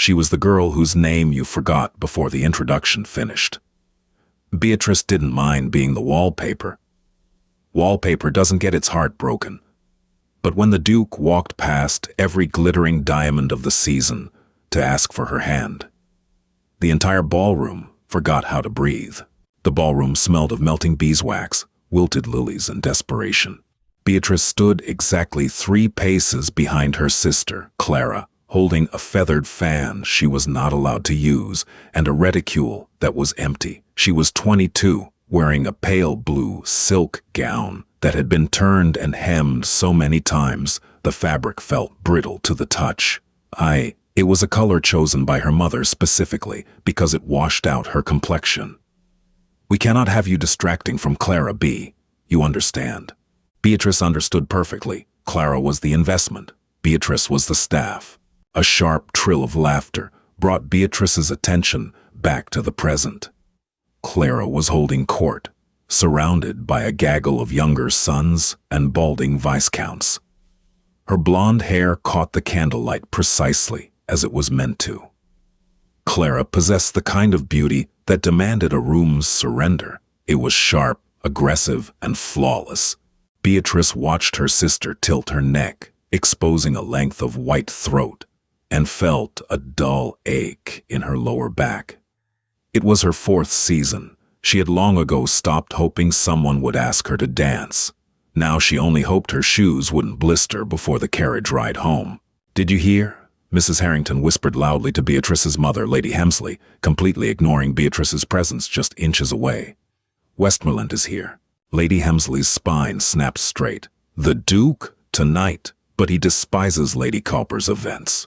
She was the girl whose name you forgot before the introduction finished. Beatrice didn't mind being the wallpaper. Wallpaper doesn't get its heart broken. But when the Duke walked past every glittering diamond of the season to ask for her hand, the entire ballroom forgot how to breathe. The ballroom smelled of melting beeswax, wilted lilies, and desperation. Beatrice stood exactly 3 paces behind her sister, Clara, holding a feathered fan she was not allowed to use and a reticule that was empty. She was 22, wearing a pale blue silk gown that had been turned and hemmed so many times the fabric felt brittle to the touch. It was a color chosen by her mother specifically because it washed out her complexion. "We cannot have you distracting from Clara B. You understand." Beatrice understood perfectly. Clara was the investment. Beatrice was the staff. A sharp trill of laughter brought Beatrice's attention back to the present. Clara was holding court, surrounded by a gaggle of younger sons and balding viscounts. Her blonde hair caught the candlelight precisely as it was meant to. Clara possessed the kind of beauty that demanded a room's surrender. It was sharp, aggressive, and flawless. Beatrice watched her sister tilt her neck, exposing a length of white throat, and felt a dull ache in her lower back. It was her 4th season. She had long ago stopped hoping someone would ask her to dance. Now she only hoped her shoes wouldn't blister before the carriage ride home. "Did you hear?" Mrs. Harrington whispered loudly to Beatrice's mother, Lady Hemsley, completely ignoring Beatrice's presence just inches away. "Westmoreland is here." Lady Hemsley's spine snapped straight. "The Duke? Tonight? But he despises Lady Cowper's events.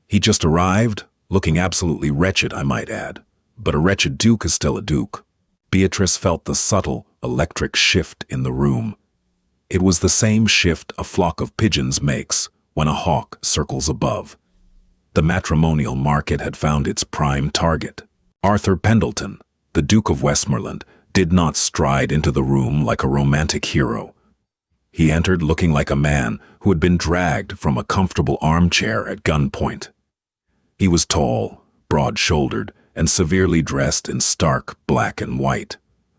He just arrived, looking absolutely wretched, I might add. But a wretched Duke is still a Duke." Beatrice felt the subtle, electric shift in the room. It was the same shift a flock of pigeons makes when a hawk circles above. The matrimonial market had found its prime target. Arthur Pendleton, the Duke of Westmoreland, did not stride into the room like a romantic hero. He entered looking like a man who had been dragged from a comfortable armchair at gunpoint. He was tall, broad-shouldered, and severely dressed in stark black and white.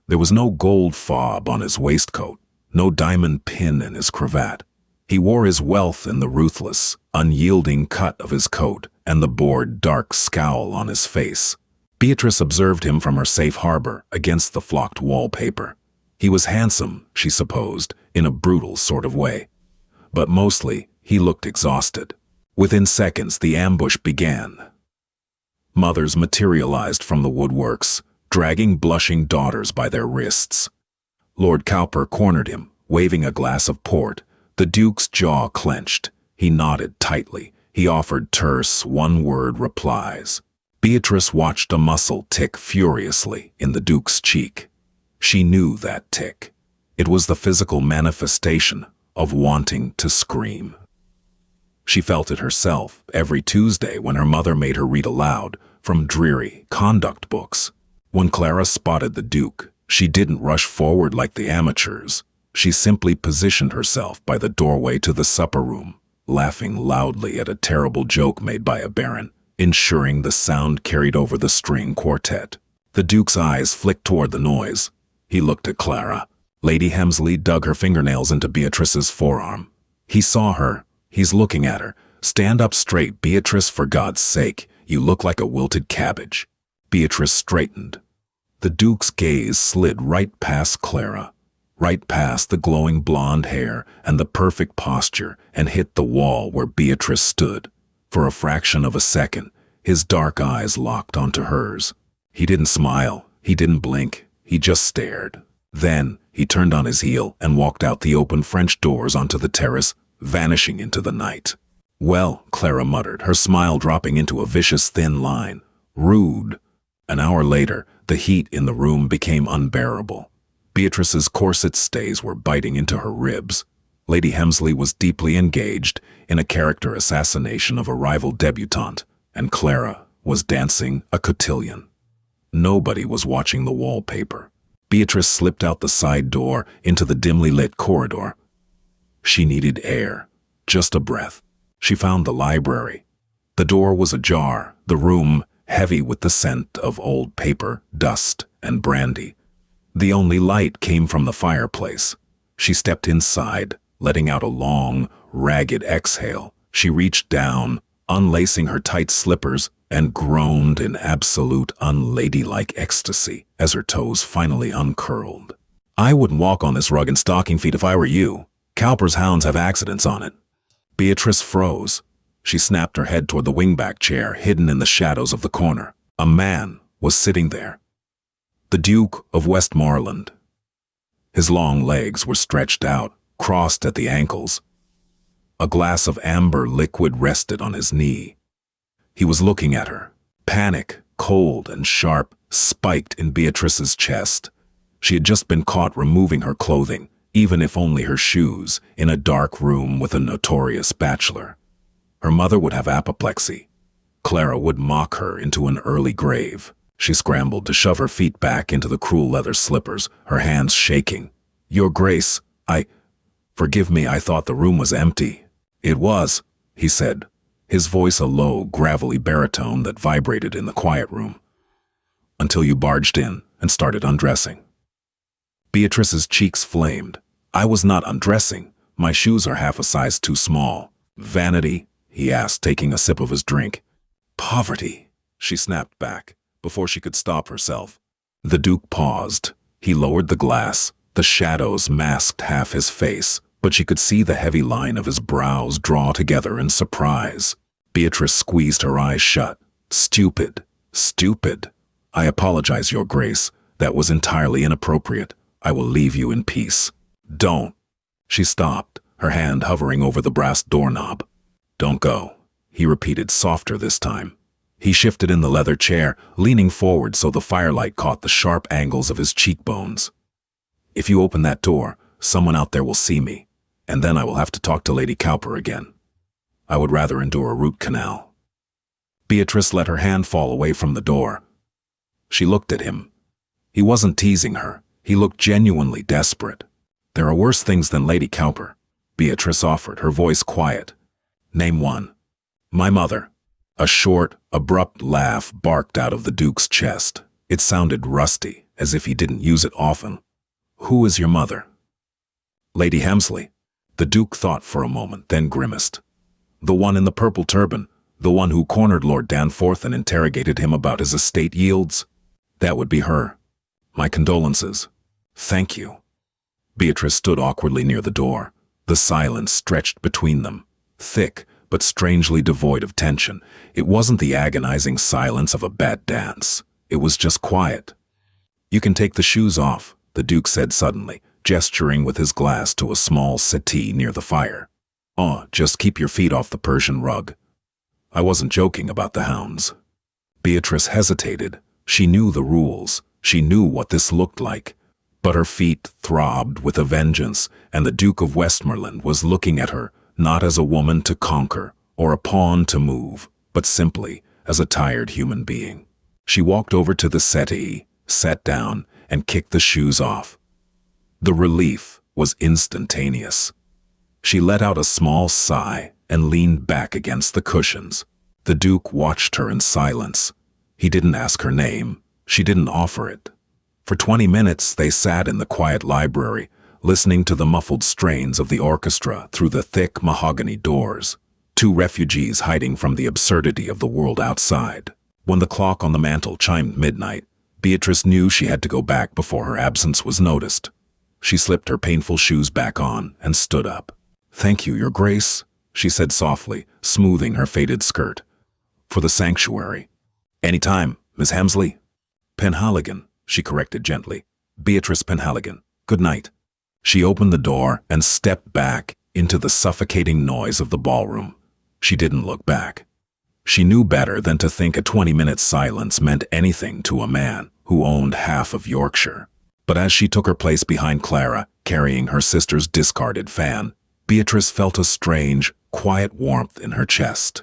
There was no gold fob on his waistcoat, no diamond pin in his cravat. He wore his wealth in the ruthless, unyielding cut of his coat and the bored, dark scowl on his face. Beatrice observed him from her safe harbor against the flocked wallpaper. He was handsome, she supposed, in a brutal sort of way. But mostly, he looked exhausted. Within seconds, the ambush began. Mothers materialized from the woodworks, dragging blushing daughters by their wrists. Lord Cowper cornered him, waving a glass of port. The Duke's jaw clenched. He nodded tightly. He offered terse, one-word replies. Beatrice watched a muscle tick furiously in the Duke's cheek. She knew that tick. It was the physical manifestation of wanting to scream. She felt it herself every Tuesday when her mother made her read aloud from dreary conduct books. When Clara spotted the Duke, she didn't rush forward like the amateurs. She simply positioned herself by the doorway to the supper room, laughing loudly at a terrible joke made by a baron, ensuring the sound carried over the string quartet. The Duke's eyes flicked toward the noise. He looked at Clara. Lady Hemsley dug her fingernails into Beatrice's forearm. He saw her. He's looking at her. "Stand up straight, Beatrice, for God's sake. You look like a wilted cabbage." Beatrice straightened. The Duke's gaze slid right past Clara, right past the glowing blonde hair and the perfect posture, and hit the wall where Beatrice stood. For a fraction of a second, his dark eyes locked onto hers. He didn't smile. He didn't blink. He just stared. Then, he turned on his heel and walked out the open French doors onto the terrace, vanishing into the night. "Well," Clara muttered, her smile dropping into a vicious thin line. "Rude." An hour later, the heat in the room became unbearable. Beatrice's corset stays were biting into her ribs. Lady Hemsley was deeply engaged in a character assassination of a rival debutante, and Clara was dancing a cotillion. Nobody was watching the wallpaper. Beatrice slipped out the side door into the dimly lit corridor. She needed air, just a breath. She found the library. The door was ajar, the room heavy with the scent of old paper, dust, and brandy. The only light came from the fireplace. She stepped inside, letting out a long, ragged exhale. She reached down, unlacing her tight slippers, and groaned in absolute unladylike ecstasy as her toes finally uncurled. "I wouldn't walk on this rug in stocking feet if I were you. Cowper's hounds have accidents on it." Beatrice froze. She snapped her head toward the wingback chair hidden in the shadows of the corner. A man was sitting there. The Duke of Westmoreland. His long legs were stretched out, crossed at the ankles. A glass of amber liquid rested on his knee. He was looking at her. Panic, cold and sharp, spiked in Beatrice's chest. She had just been caught removing her clothing, even if only her shoes, in a dark room with a notorious bachelor. Her mother would have apoplexy. Clara would mock her into an early grave. She scrambled to shove her feet back into the cruel leather slippers, her hands shaking. "Your Grace, forgive me, I thought the room was empty." "It was," he said, his voice a low, gravelly baritone that vibrated in the quiet room. "Until you barged in and started undressing." Beatrice's cheeks flamed. "I was not undressing. My shoes are half a size too small." "Vanity?" he asked, taking a sip of his drink. "Poverty," she snapped back, before she could stop herself. The Duke paused. He lowered the glass. The shadows masked half his face, but she could see the heavy line of his brows draw together in surprise. Beatrice squeezed her eyes shut. "Stupid. Stupid. I apologize, Your Grace. That was entirely inappropriate. I will leave you in peace." "Don't." She stopped, her hand hovering over the brass doorknob. "Don't go," he repeated, softer this time. He shifted in the leather chair, leaning forward so the firelight caught the sharp angles of his cheekbones. "If you open that door, someone out there will see me, and then I will have to talk to Lady Cowper again. I would rather endure a root canal." Beatrice let her hand fall away from the door. She looked at him. He wasn't teasing her. He looked genuinely desperate. "There are worse things than Lady Cowper," Beatrice offered, her voice quiet. "Name one." "My mother." A short, abrupt laugh barked out of the Duke's chest. It sounded rusty, as if he didn't use it often. "Who is your mother?" "Lady Hemsley." The Duke thought for a moment, then grimaced. "The one in the purple turban, the one who cornered Lord Danforth and interrogated him about his estate yields? That would be her. My condolences." "Thank you." Beatrice stood awkwardly near the door. The silence stretched between them, thick but strangely devoid of tension. It wasn't the agonizing silence of a bad dance. It was just quiet. "You can take the shoes off," the Duke said suddenly, gesturing with his glass to a small settee near the fire. "Oh, just keep your feet off the Persian rug. I wasn't joking about the hounds." Beatrice hesitated. She knew the rules. She knew what this looked like. But her feet throbbed with a vengeance, and the Duke of Westmoreland was looking at her, not as a woman to conquer or a pawn to move, but simply as a tired human being. She walked over to the settee, sat down, and kicked the shoes off. The relief was instantaneous. She let out a small sigh and leaned back against the cushions. The Duke watched her in silence. He didn't ask her name. She didn't offer it. For 20 minutes they sat in the quiet library, listening to the muffled strains of the orchestra through the thick mahogany doors, two refugees hiding from the absurdity of the world outside. When the clock on the mantel chimed midnight, Beatrice knew she had to go back before her absence was noticed. She slipped her painful shoes back on and stood up. "Thank you, Your Grace," she said softly, smoothing her faded skirt. "For the sanctuary." "Any time, Miss Hemsley." "Penhaligon," she corrected gently. "Beatrice Penhaligon. Good night." She opened the door and stepped back into the suffocating noise of the ballroom. She didn't look back. She knew better than to think a 20-minute silence meant anything to a man who owned half of Yorkshire. But as she took her place behind Clara, carrying her sister's discarded fan, Beatrice felt a strange, quiet warmth in her chest.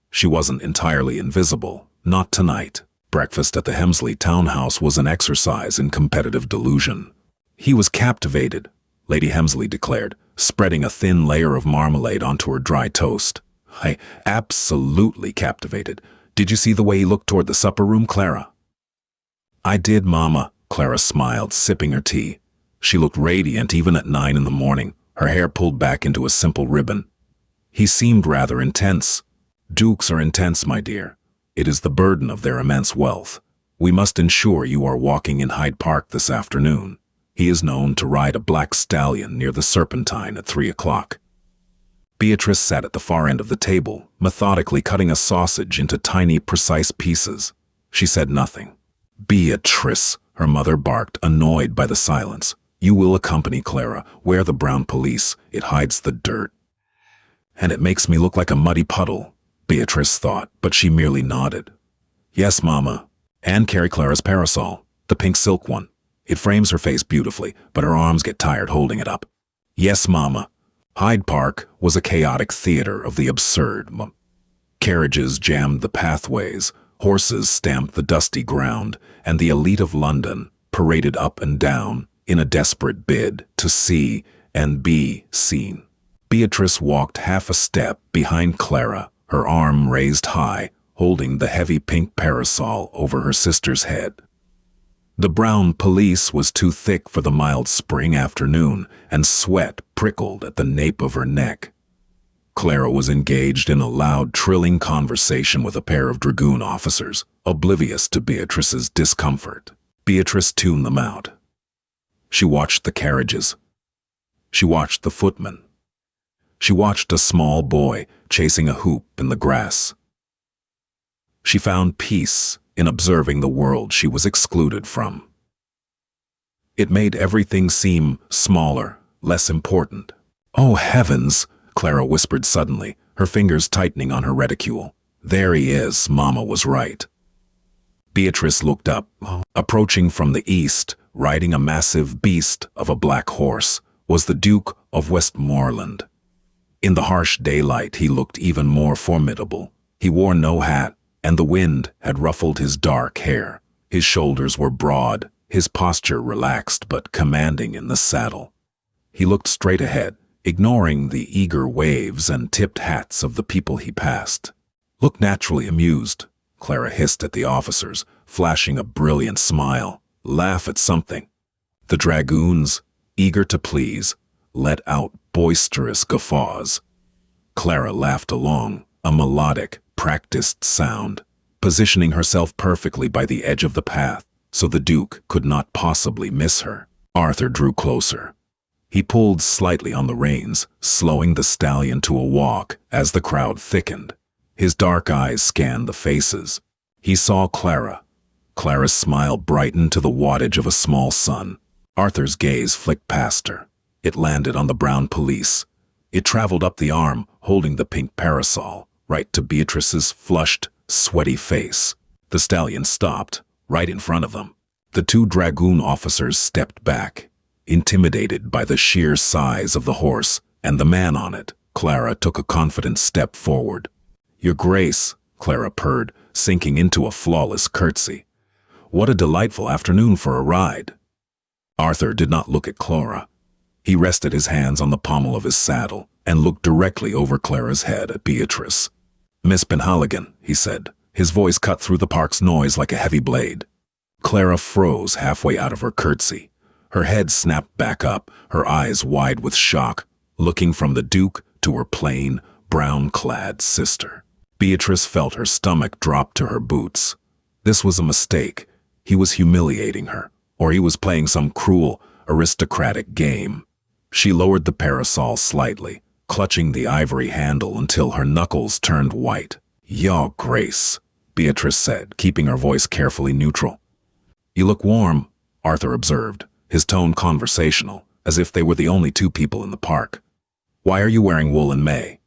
She wasn't entirely invisible, not tonight. Breakfast at the Hemsley townhouse was an exercise in competitive delusion. "He was captivated," Lady Hemsley declared, spreading a thin layer of marmalade onto her dry toast. "Absolutely captivated. Did you see the way he looked toward the supper room, Clara? I did, Mama, Clara smiled, sipping her tea. She looked radiant even at 9 in the morning, her hair pulled back into a simple ribbon. He seemed rather intense. Dukes are intense, my dear. It is the burden of their immense wealth. We must ensure you are walking in Hyde Park this afternoon. He is known to ride a black stallion near the Serpentine at 3 o'clock. Beatrice sat at the far end of the table, methodically cutting a sausage into tiny, precise pieces. She said nothing. Beatrice, her mother barked, annoyed by the silence. You will accompany Clara. Wear the brown pelisse. It hides the dirt. And it makes me look like a muddy puddle, Beatrice thought, but she merely nodded. Yes, Mama. And carry Clara's parasol, the pink silk one. It frames her face beautifully, but her arms get tired holding it up. Yes, Mama. Hyde Park was a chaotic theater of the absurd. Carriages jammed the pathways, horses stamped the dusty ground, and the elite of London paraded up and down in a desperate bid to see and be seen. Beatrice walked half a step behind Clara, her arm raised high, holding the heavy pink parasol over her sister's head. The brown pelisse was too thick for the mild spring afternoon, and sweat prickled at the nape of her neck. Clara was engaged in a loud, trilling conversation with a pair of dragoon officers, oblivious to Beatrice's discomfort. Beatrice tuned them out. She watched the carriages. She watched the footmen. She watched a small boy chasing a hoop in the grass. She found peace in observing the world she was excluded from. It made everything seem smaller, less important. Oh, heavens, Clara whispered suddenly, her fingers tightening on her reticule. There he is, Mama was right. Beatrice looked up. Approaching from the east, riding a massive beast of a black horse, was the Duke of Westmoreland. In the harsh daylight, he looked even more formidable. He wore no hat, and the wind had ruffled his dark hair. His shoulders were broad, his posture relaxed but commanding in the saddle. He looked straight ahead, ignoring the eager waves and tipped hats of the people he passed. Look naturally amused, Clara hissed at the officers, flashing a brilliant smile. Laugh at something. The dragoons, eager to please, let out boisterous guffaws. Clara laughed along, a melodic, practiced sound, positioning herself perfectly by the edge of the path so the Duke could not possibly miss her. Arthur drew closer. He pulled slightly on the reins, slowing the stallion to a walk as the crowd thickened. His dark eyes scanned the faces. He saw Clara. Clara's smile brightened to the wattage of a small sun. Arthur's gaze flicked past her. It landed on the brown pelisse. It traveled up the arm, holding the pink parasol, right to Beatrice's flushed, sweaty face. The stallion stopped, right in front of them. The two dragoon officers stepped back, intimidated by the sheer size of the horse and the man on it. Clara took a confident step forward. Your Grace, Clara purred, sinking into a flawless curtsy. What a delightful afternoon for a ride. Arthur did not look at Clara. He rested his hands on the pommel of his saddle and looked directly over Clara's head at Beatrice. Miss Penhaligon, he said, his voice cut through the park's noise like a heavy blade. Clara froze halfway out of her curtsy. Her head snapped back up, her eyes wide with shock, looking from the Duke to her plain, brown-clad sister. Beatrice felt her stomach drop to her boots. This was a mistake. He was humiliating her, or he was playing some cruel, aristocratic game. She lowered the parasol slightly, clutching the ivory handle until her knuckles turned white. Your Grace, Beatrice said, keeping her voice carefully neutral. You look warm, Arthur observed, his tone conversational, as if they were the only two people in the park. Why are you wearing wool in May?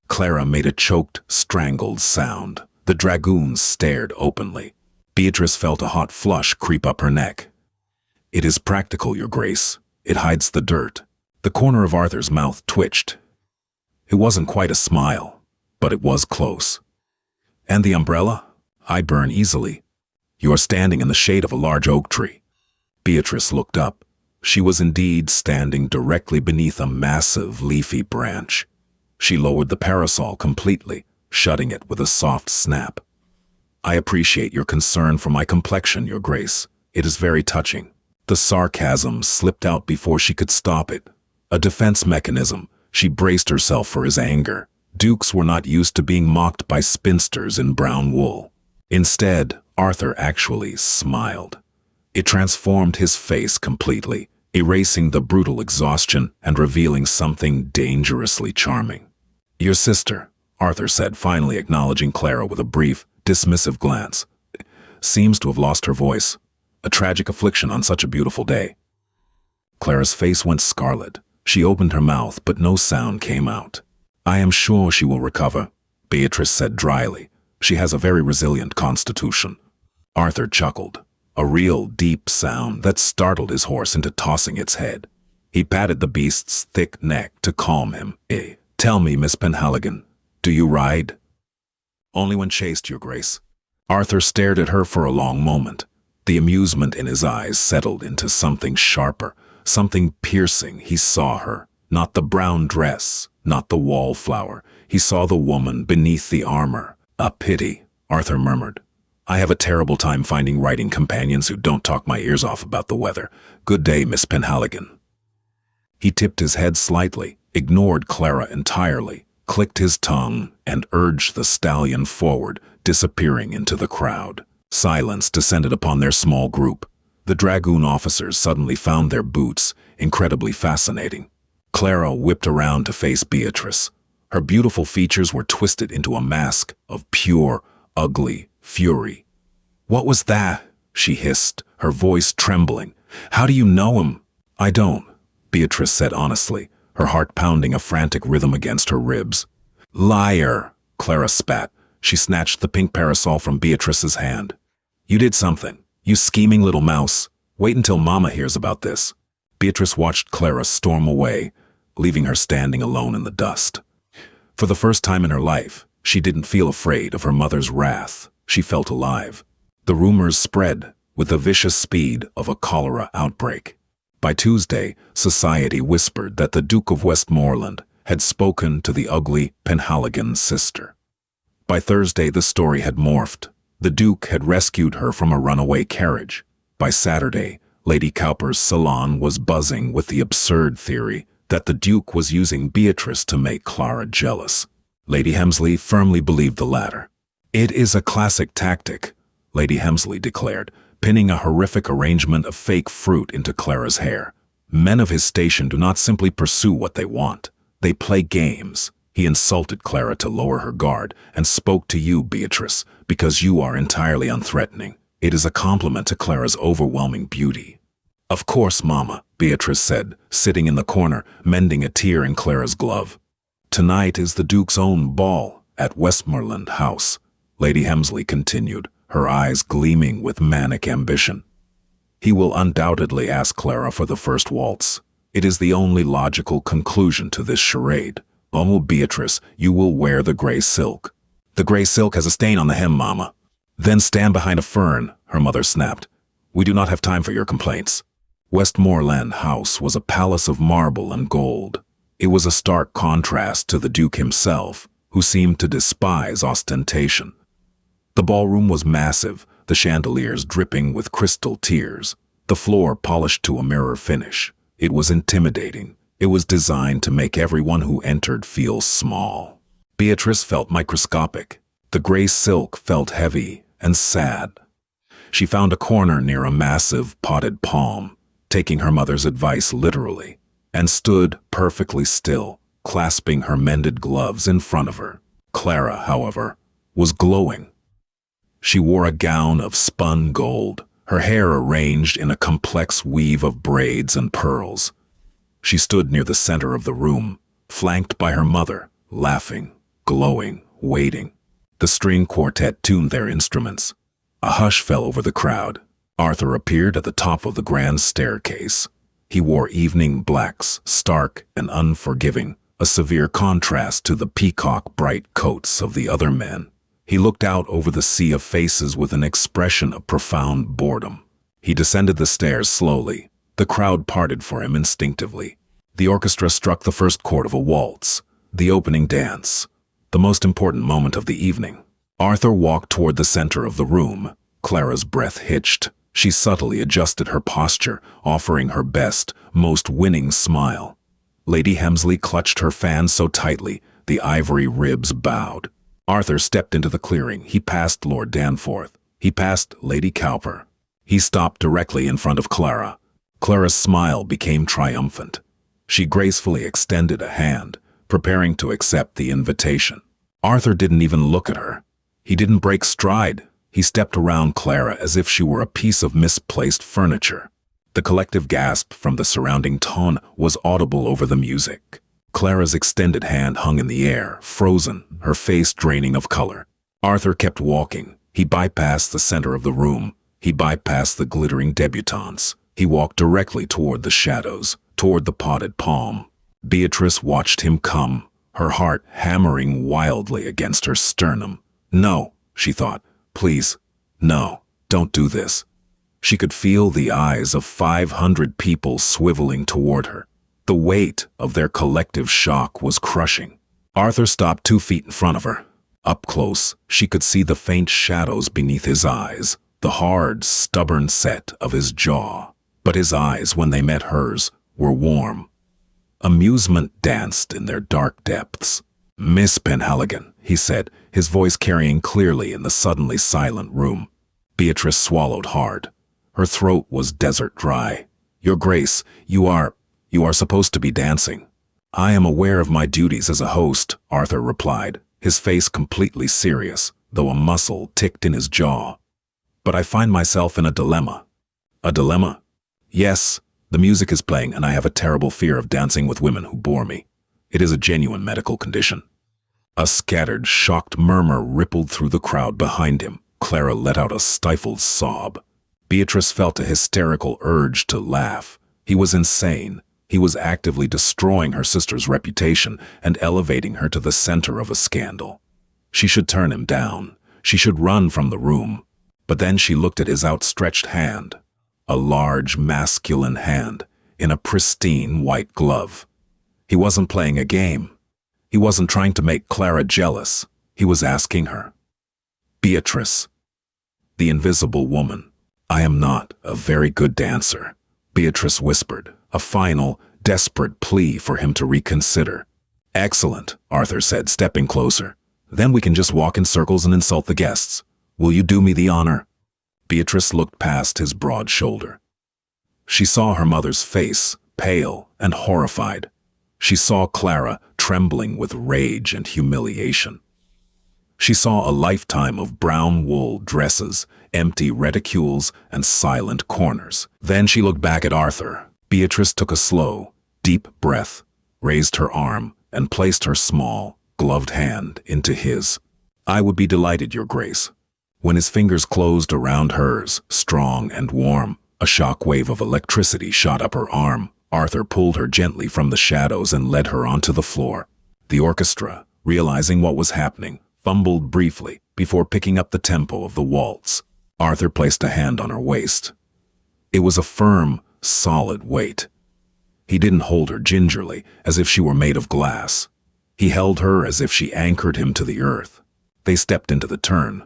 Clara made a choked, strangled sound. The dragoons stared openly. Beatrice felt a hot flush creep up her neck. It is practical, Your Grace. It hides the dirt. The corner of Arthur's mouth twitched. It wasn't quite a smile, but it was close. And the umbrella? I burn easily. You are standing in the shade of a large oak tree. Beatrice looked up. She was indeed standing directly beneath a massive, leafy branch. She lowered the parasol completely, shutting it with a soft snap. I appreciate your concern for my complexion, Your Grace. It is very touching. The sarcasm slipped out before she could stop it. A defense mechanism. She braced herself for his anger. Dukes were not used to being mocked by spinsters in brown wool. Instead, Arthur actually smiled. It transformed his face completely, erasing the brutal exhaustion and revealing something dangerously charming. Your sister, Arthur said, finally acknowledging Clara with a brief, dismissive glance, seems to have lost her voice. A tragic affliction on such a beautiful day. Clara's face went scarlet. She opened her mouth, but no sound came out. I am sure she will recover, Beatrice said dryly. She has a very resilient constitution. Arthur chuckled, a real deep sound that startled his horse into tossing its head. He patted the beast's thick neck to calm him. Tell me, Miss Penhaligon, do you ride? Only when chased, Your Grace. Arthur stared at her for a long moment. The amusement in his eyes settled into something sharper, something piercing. He saw her, not the brown dress, not the wallflower. He saw the woman beneath the armor. A pity, Arthur murmured. I have a terrible time finding riding companions who don't talk my ears off about the weather. Good day, Miss Penhaligon. He tipped his head slightly, ignored Clara entirely, clicked his tongue, and urged the stallion forward, disappearing into the crowd. Silence descended upon their small group. The dragoon officers suddenly found their boots incredibly fascinating. Clara whipped around to face Beatrice. Her beautiful features were twisted into a mask of pure, ugly fury. What was that? She hissed, her voice trembling. How do you know him? I don't, Beatrice said honestly, her heart pounding a frantic rhythm against her ribs. Liar, Clara spat. She snatched the pink parasol from Beatrice's hand. You did something, you scheming little mouse. Wait until Mama hears about this. Beatrice watched Clara storm away, leaving her standing alone in the dust. For the first time in her life, she didn't feel afraid of her mother's wrath. She felt alive. The rumors spread with the vicious speed of a cholera outbreak. By Tuesday, society whispered that the Duke of Westmoreland had spoken to the ugly Penhaligon's sister. By Thursday, the story had morphed. The Duke had rescued her from a runaway carriage. By Saturday, Lady Cowper's salon was buzzing with the absurd theory that the Duke was using Beatrice to make Clara jealous. Lady Hemsley firmly believed the latter. It is a classic tactic, Lady Hemsley declared, pinning a horrific arrangement of fake fruit into Clara's hair. Men of his station do not simply pursue what they want. They play games. He insulted Clara to lower her guard and spoke to you, Beatrice, because you are entirely unthreatening. It is a compliment to Clara's overwhelming beauty. Of course, Mama, Beatrice said, sitting in the corner, mending a tear in Clara's glove. Tonight is the Duke's own ball at Westmoreland House, Lady Hemsley continued, her eyes gleaming with manic ambition. He will undoubtedly ask Clara for the first waltz. It is the only logical conclusion to this charade. Oh, Beatrice, you will wear the gray silk. The gray silk has a stain on the hem, Mama. Then stand behind a fern, her mother snapped. We do not have time for your complaints. Westmoreland House was a palace of marble and gold. It was a stark contrast to the Duke himself, who seemed to despise ostentation. The ballroom was massive, the chandeliers dripping with crystal tears, the floor polished to a mirror finish. It was intimidating. It was designed to make everyone who entered feel small. Beatrice felt microscopic. The gray silk felt heavy and sad. She found a corner near a massive potted palm, taking her mother's advice literally, and stood perfectly still, clasping her mended gloves in front of her. Clara, however, was glowing. She wore a gown of spun gold, her hair arranged in a complex weave of braids and pearls. She stood near the center of the room, flanked by her mother, laughing, glowing, waiting. The string quartet tuned their instruments. A hush fell over the crowd. Arthur appeared at the top of the grand staircase. He wore evening blacks, stark and unforgiving, a severe contrast to the peacock-bright coats of the other men. He looked out over the sea of faces with an expression of profound boredom. He descended the stairs slowly. The crowd parted for him instinctively. The orchestra struck the first chord of a waltz, the opening dance, the most important moment of the evening. Arthur walked toward the center of the room. Clara's breath hitched. She subtly adjusted her posture, offering her best, most winning smile. Lady Hemsley clutched her fan so tightly, the ivory ribs bowed. Arthur stepped into the clearing. He passed Lord Danforth. He passed Lady Cowper. He stopped directly in front of Clara. Clara's smile became triumphant. She gracefully extended a hand, preparing to accept the invitation. Arthur didn't even look at her. He didn't break stride. He stepped around Clara as if she were a piece of misplaced furniture. The collective gasp from the surrounding tone was audible over the music. Clara's extended hand hung in the air, frozen, her face draining of color. Arthur kept walking. He bypassed the center of the room. He bypassed the glittering debutantes. He walked directly toward the shadows, toward the potted palm. Beatrice watched him come, her heart hammering wildly against her sternum. No, she thought. Please, no, don't do this. She could feel the eyes of 500 people swiveling toward her. The weight of their collective shock was crushing. Arthur stopped 2 feet in front of her. Up close, she could see the faint shadows beneath his eyes, the hard, stubborn set of his jaw. But his eyes, when they met hers, were warm. Amusement danced in their dark depths. "Miss Penhaligon," he said, his voice carrying clearly in the suddenly silent room. Beatrice swallowed hard. Her throat was desert dry. "Your Grace, you are supposed to be dancing." "I am aware of my duties as a host," Arthur replied, his face completely serious, though a muscle ticked in his jaw. "But I find myself in a dilemma." "A dilemma?" "Yes, the music is playing and I have a terrible fear of dancing with women who bore me. It is a genuine medical condition." A scattered, shocked murmur rippled through the crowd behind him. Clara let out a stifled sob. Beatrice felt a hysterical urge to laugh. He was insane. He was actively destroying her sister's reputation and elevating her to the center of a scandal. She should turn him down. She should run from the room. But then she looked at his outstretched hand. A large, masculine hand in a pristine white glove. He wasn't playing a game. He wasn't trying to make Clara jealous. He was asking her. "Beatrice." The invisible woman. "I am not a very good dancer," Beatrice whispered, a final, desperate plea for him to reconsider. "Excellent," Arthur said, stepping closer. "Then we can just walk in circles and insult the guests. Will you do me the honor?" Beatrice looked past his broad shoulder. She saw her mother's face, pale and horrified. She saw Clara trembling with rage and humiliation. She saw a lifetime of brown wool dresses, empty reticules, and silent corners. Then she looked back at Arthur. Beatrice took a slow, deep breath, raised her arm, and placed her small, gloved hand into his. "I would be delighted, Your Grace." When his fingers closed around hers, strong and warm, a shock wave of electricity shot up her arm. Arthur pulled her gently from the shadows and led her onto the floor. The orchestra, realizing what was happening, fumbled briefly before picking up the tempo of the waltz. Arthur placed a hand on her waist. It was a firm, solid weight. He didn't hold her gingerly, as if she were made of glass. He held her as if she anchored him to the earth. They stepped into the turn.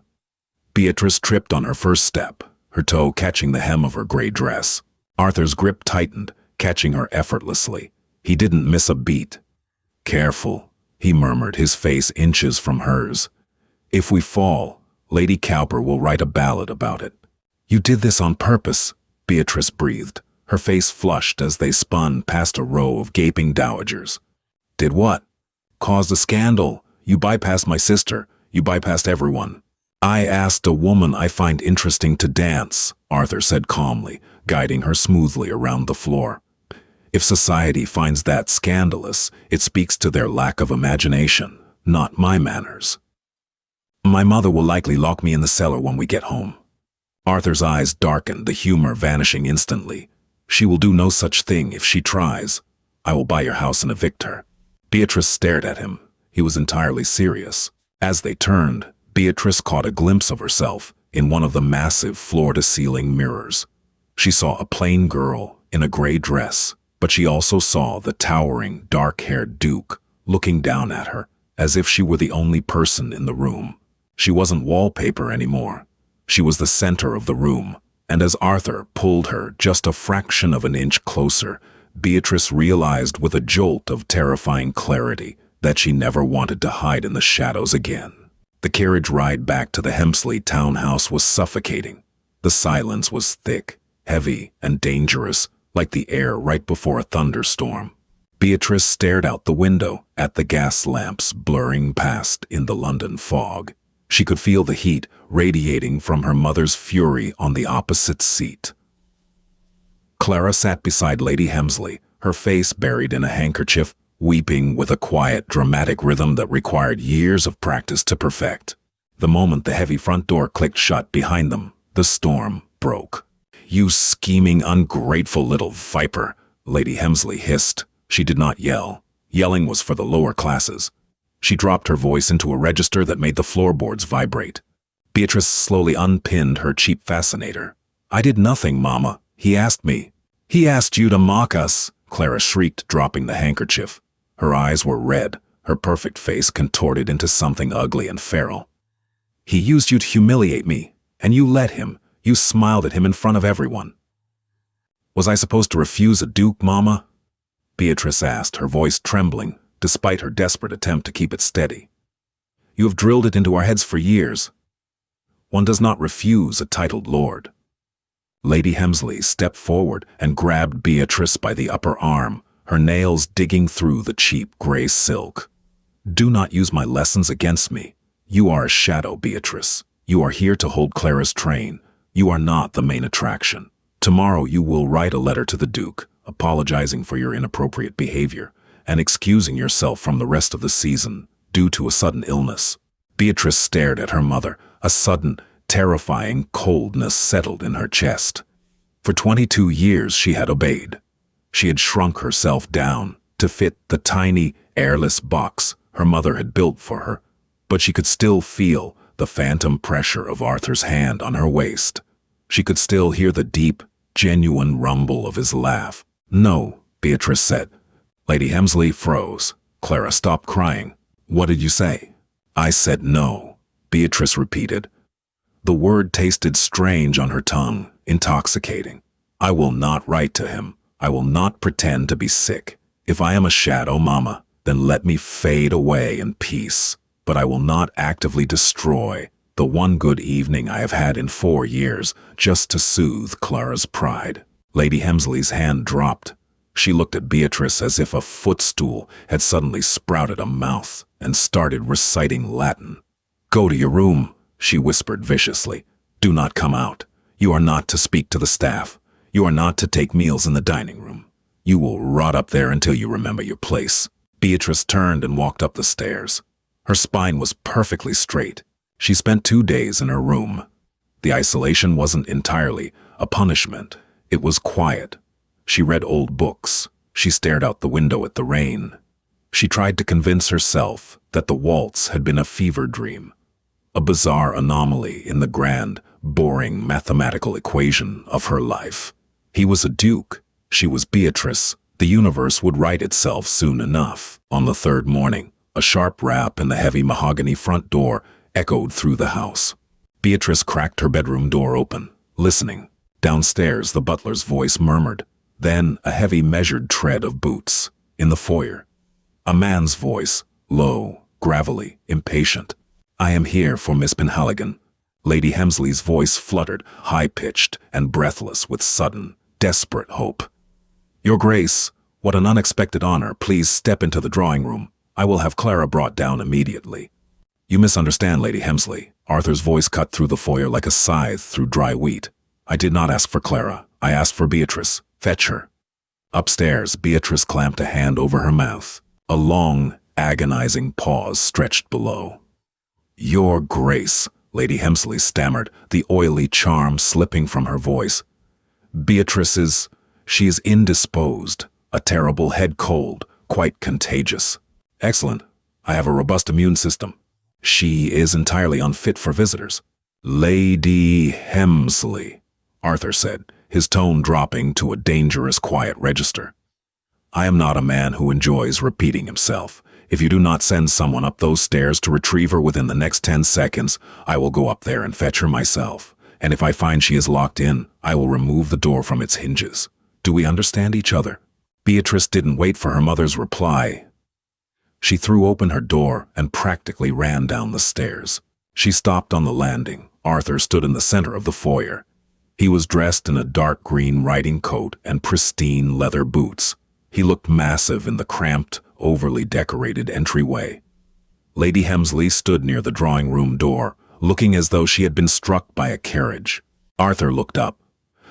Beatrice tripped on her first step, her toe catching the hem of her gray dress. Arthur's grip tightened, catching her effortlessly. He didn't miss a beat. "Careful," he murmured, his face inches from hers. "If we fall, Lady Cowper will write a ballad about it." "You did this on purpose," Beatrice breathed, her face flushed as they spun past a row of gaping dowagers. "Did what?" "Caused a scandal. You bypassed my sister. You bypassed everyone." "I asked a woman I find interesting to dance," Arthur said calmly, guiding her smoothly around the floor. "If society finds that scandalous, it speaks to their lack of imagination, not my manners. My mother will likely lock me in the cellar when we get home." Arthur's eyes darkened, the humor vanishing instantly. "She will do no such thing if she tries. I will buy your house and evict her." Beatrice stared at him. He was entirely serious. As they turned, Beatrice caught a glimpse of herself in one of the massive floor-to-ceiling mirrors. She saw a plain girl in a gray dress, but she also saw the towering, dark-haired Duke looking down at her as if she were the only person in the room. She wasn't wallpaper anymore. She was the center of the room, and as Arthur pulled her just a fraction of an inch closer, Beatrice realized with a jolt of terrifying clarity that she never wanted to hide in the shadows again. The carriage ride back to the Hemsley townhouse was suffocating. The silence was thick, heavy, and dangerous, like the air right before a thunderstorm. Beatrice stared out the window at the gas lamps blurring past in the London fog. She could feel the heat radiating from her mother's fury on the opposite seat. Clara sat beside Lady Hemsley, her face buried in a handkerchief, weeping with a quiet, dramatic rhythm that required years of practice to perfect. The moment the heavy front door clicked shut behind them, the storm broke. "You scheming, ungrateful little viper," Lady Hemsley hissed. She did not yell. Yelling was for the lower classes. She dropped her voice into a register that made the floorboards vibrate. Beatrice slowly unpinned her cheap fascinator. "I did nothing, Mama. He asked me." "He asked you to mock us," Clara shrieked, dropping the handkerchief. Her eyes were red, her perfect face contorted into something ugly and feral. "He used you to humiliate me, and you let him. You smiled at him in front of everyone." "Was I supposed to refuse a duke, Mama?" Beatrice asked, her voice trembling, despite her desperate attempt to keep it steady. "You have drilled it into our heads for years. One does not refuse a titled lord." Lady Hemsley stepped forward and grabbed Beatrice by the upper arm, her nails digging through the cheap gray silk. "Do not use my lessons against me. You are a shadow, Beatrice. You are here to hold Clara's train. You are not the main attraction. Tomorrow you will write a letter to the Duke, apologizing for your inappropriate behavior and excusing yourself from the rest of the season due to a sudden illness." Beatrice stared at her mother. A sudden, terrifying coldness settled in her chest. For 22 years she had obeyed. She had shrunk herself down to fit the tiny, airless box her mother had built for her, but she could still feel the phantom pressure of Arthur's hand on her waist. She could still hear the deep, genuine rumble of his laugh. "No," Beatrice said. Lady Hemsley froze. Clara stopped crying. "What did you say?" "I said no," Beatrice repeated. The word tasted strange on her tongue, intoxicating. "I will not write to him. I will not pretend to be sick. If I am a shadow, Mama, then let me fade away in peace. But I will not actively destroy the one good evening I have had in 4 years just to soothe Clara's pride." Lady Hemsley's hand dropped. She looked at Beatrice as if a footstool had suddenly sprouted a mouth and started reciting Latin. "Go to your room," she whispered viciously. "Do not come out. You are not to speak to the staff. You are not to take meals in the dining room. You will rot up there until you remember your place." Beatrice turned and walked up the stairs. Her spine was perfectly straight. She spent 2 days in her room. The isolation wasn't entirely a punishment. It was quiet. She read old books. She stared out the window at the rain. She tried to convince herself that the waltz had been a fever dream, a bizarre anomaly in the grand, boring mathematical equation of her life. He was a duke. She was Beatrice. The universe would right itself soon enough. On the third morning, a sharp rap in the heavy mahogany front door echoed through the house. Beatrice cracked her bedroom door open, listening. Downstairs, the butler's voice murmured. Then a heavy, measured tread of boots. In the foyer, a man's voice, low, gravelly, impatient. "I am here for Miss Penhaligon." Lady Hemsley's voice fluttered, high-pitched and breathless with sudden, desperate hope. "Your Grace, what an unexpected honor. Please step into the drawing room. I will have Clara brought down immediately." "You misunderstand, Lady Hemsley." Arthur's voice cut through the foyer like a scythe through dry wheat. "I did not ask for Clara. I asked for Beatrice. Fetch her." Upstairs, Beatrice clamped a hand over her mouth. A long, agonizing pause stretched below. "Your Grace," Lady Hemsley stammered, the oily charm slipping from her voice. "Beatrice she is indisposed, a terrible head cold, quite contagious." "Excellent. I have a robust immune system." "She is entirely unfit for visitors." "Lady Hemsley," Arthur said, his tone dropping to a dangerous quiet register. "I am not a man who enjoys repeating himself. If you do not send someone up those stairs to retrieve her within the next 10 seconds, I will go up there and fetch her myself. And if I find she is locked in, I will remove the door from its hinges. Do we understand each other?" Beatrice didn't wait for her mother's reply. She threw open her door and practically ran down the stairs. She stopped on the landing. Arthur stood in the center of the foyer. He was dressed in a dark green riding coat and pristine leather boots. He looked massive in the cramped, overly decorated entryway. Lady Hemsley stood near the drawing room door, looking as though she had been struck by a carriage. Arthur looked up.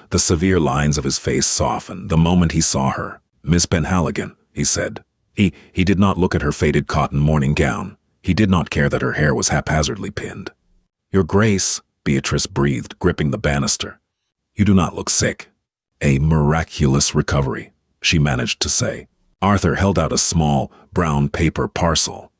The severe lines of his face softened the moment he saw her. "Miss Penhaligon," he said. He did not look at her faded cotton morning gown. He did not care that her hair was haphazardly pinned. "Your Grace," Beatrice breathed, gripping the banister. "You do not look sick." "A miraculous recovery," she managed to say. Arthur held out a small, brown paper parcel.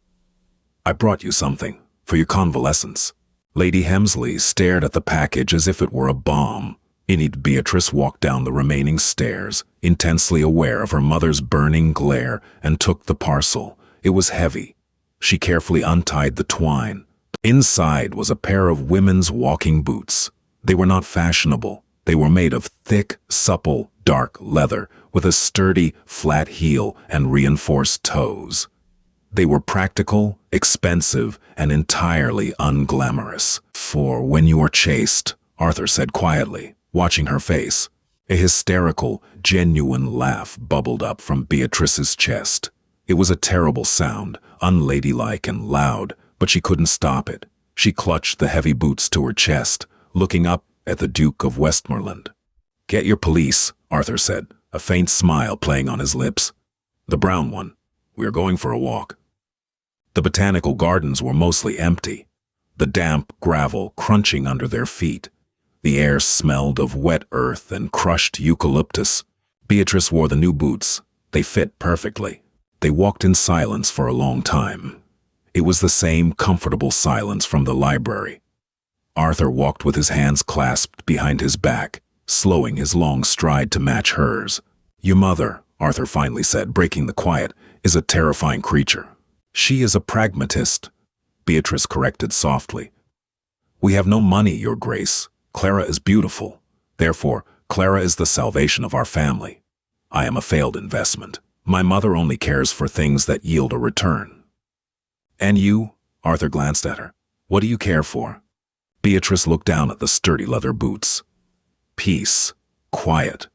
"I brought you something, for your convalescence." Lady Hemsley stared at the package as if it were a bomb. Beatrice walked down the remaining stairs, intensely aware of her mother's burning glare, and took the parcel. It was heavy. She carefully untied the twine. Inside was a pair of women's walking boots. They were not fashionable. They were made of thick, supple, dark leather, with a sturdy, flat heel and reinforced toes. They were practical, expensive, and entirely unglamorous. "For when you are chaste," Arthur said quietly, watching her face. A hysterical, genuine laugh bubbled up from Beatrice's chest. It was a terrible sound, unladylike and loud, but she couldn't stop it. She clutched the heavy boots to her chest, looking up at the Duke of Westmoreland. "Get your police," Arthur said, a faint smile playing on his lips. "The brown one. We are going for a walk." The botanical gardens were mostly empty, the damp gravel crunching under their feet. The air smelled of wet earth and crushed eucalyptus. Beatrice wore the new boots. They fit perfectly. They walked in silence for a long time. It was the same comfortable silence from the library. Arthur walked with his hands clasped behind his back, slowing his long stride to match hers. "Your mother," Arthur finally said, breaking the quiet, "is a terrifying creature." "She is a pragmatist," Beatrice corrected softly. "We have no money, Your Grace. Clara is beautiful. Therefore, Clara is the salvation of our family. I am a failed investment. My mother only cares for things that yield a return." "And you?" Arthur glanced at her. "What do you care for?" Beatrice looked down at the sturdy leather boots. "Peace, quiet,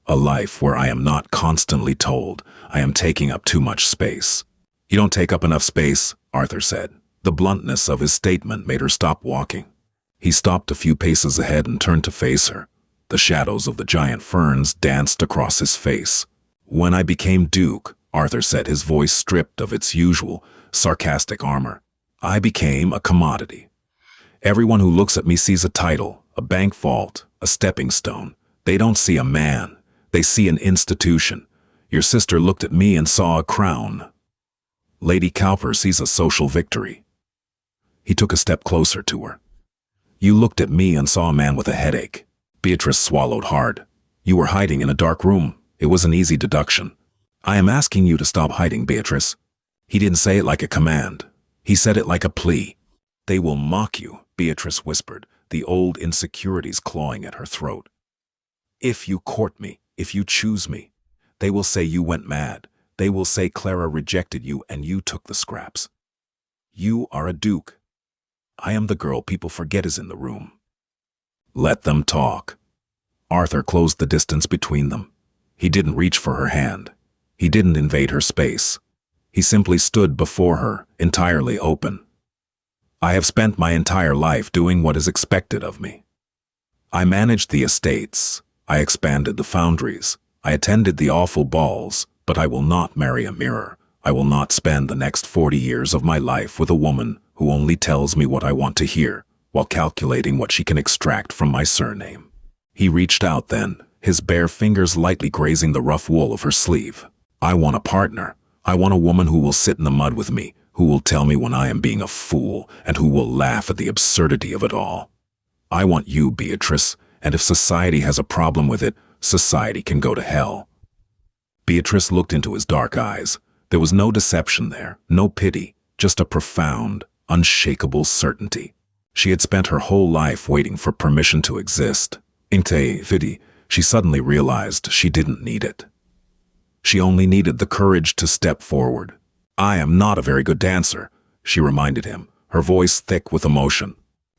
a life where I am not constantly told I am taking up too much space." "You don't take up enough space," Arthur said. The bluntness of his statement made her stop walking. He stopped a few paces ahead and turned to face her. The shadows of the giant ferns danced across his face. "When I became Duke," Arthur said, his voice stripped of its usual, sarcastic armor, "I became a commodity. Everyone who looks at me sees a title, a bank vault, a stepping stone. They don't see a man. They see an institution. Your sister looked at me and saw a crown. Lady Cowper sees a social victory." He took a step closer to her. "You looked at me and saw a man with a headache." Beatrice swallowed hard. "You were hiding in a dark room. It was an easy deduction." "I am asking you to stop hiding, Beatrice." He didn't say it like a command. He said it like a plea. "They will mock you," Beatrice whispered, the old insecurities clawing at her throat. "If you court me, if you choose me, they will say you went mad. They will say Clara rejected you and you took the scraps. You are a duke. I am the girl people forget is in the room." "Let them talk." Arthur closed the distance between them. He didn't reach for her hand. He didn't invade her space. He simply stood before her, entirely open. "I have spent my entire life doing what is expected of me. I managed the estates. I expanded the foundries. I attended the awful balls, but I will not marry a mirror. I will not spend the next 40 years of my life with a woman who only tells me what I want to hear, while calculating what she can extract from my surname." He reached out then, his bare fingers lightly grazing the rough wool of her sleeve. "I want a partner. I want a woman who will sit in the mud with me, who will tell me when I am being a fool, and who will laugh at the absurdity of it all. I want you, Beatrice, and if society has a problem with it, society can go to hell." Beatrice looked into his dark eyes. There was no deception there, no pity, just a profound, unshakable certainty. She had spent her whole life waiting for permission to exist. Inte vidi, she suddenly realized she didn't need it. She only needed the courage to step forward. "I am not a very good dancer," she reminded him, her voice thick with emotion.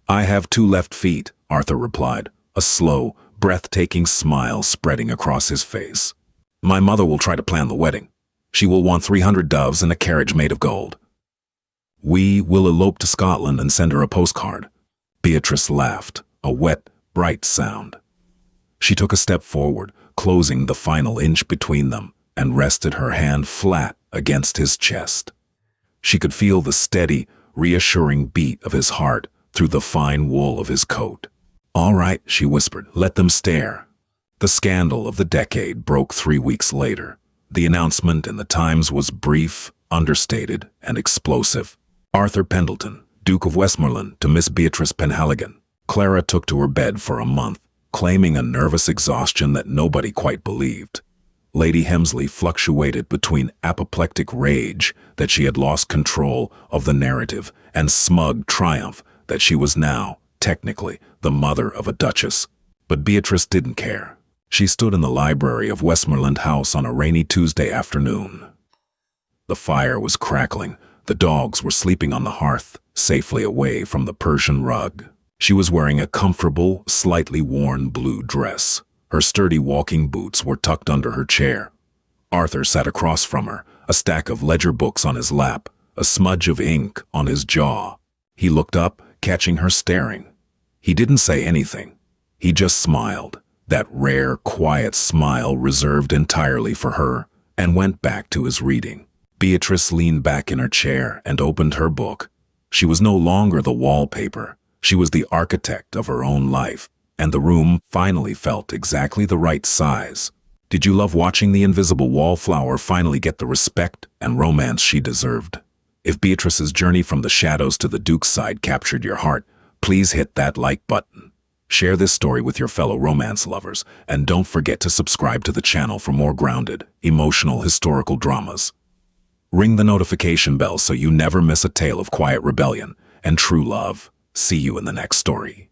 "I have 2 left feet," Arthur replied, a slow, breathtaking smile spreading across his face. "My mother will try to plan the wedding. She will want 300 doves and a carriage made of gold. We will elope to Scotland and send her a postcard." Beatrice laughed, a wet, bright sound. She took a step forward, closing the final inch between them, and rested her hand flat against his chest. She could feel the steady, reassuring beat of his heart through the fine wool of his coat. "All right," she whispered, "let them stare." The scandal of the decade broke 3 weeks later. The announcement in the Times was brief, understated, and explosive. Arthur Pendleton, Duke of Westmoreland, to Miss Beatrice Penhaligon. Clara took to her bed for a month, claiming a nervous exhaustion that nobody quite believed. Lady Hemsley fluctuated between apoplectic rage that she had lost control of the narrative and smug triumph that she was now, technically, the mother of a duchess. But Beatrice didn't care. She stood in the library of Westmoreland House on a rainy Tuesday afternoon. The fire was crackling. The dogs were sleeping on the hearth, safely away from the Persian rug. She was wearing a comfortable, slightly worn blue dress. Her sturdy walking boots were tucked under her chair. Arthur sat across from her, a stack of ledger books on his lap, a smudge of ink on his jaw. He looked up, catching her staring. He didn't say anything. He just smiled, that rare, quiet smile reserved entirely for her, and went back to his reading. Beatrice leaned back in her chair and opened her book. She was no longer the wallpaper. She was the architect of her own life, and the room finally felt exactly the right size. Did you love watching the invisible wallflower finally get the respect and romance she deserved? If Beatrice's journey from the shadows to the Duke's side captured your heart, please hit that like button. Share this story with your fellow romance lovers, and don't forget to subscribe to the channel for more grounded, emotional historical dramas. Ring the notification bell so you never miss a tale of quiet rebellion and true love. See you in the next story.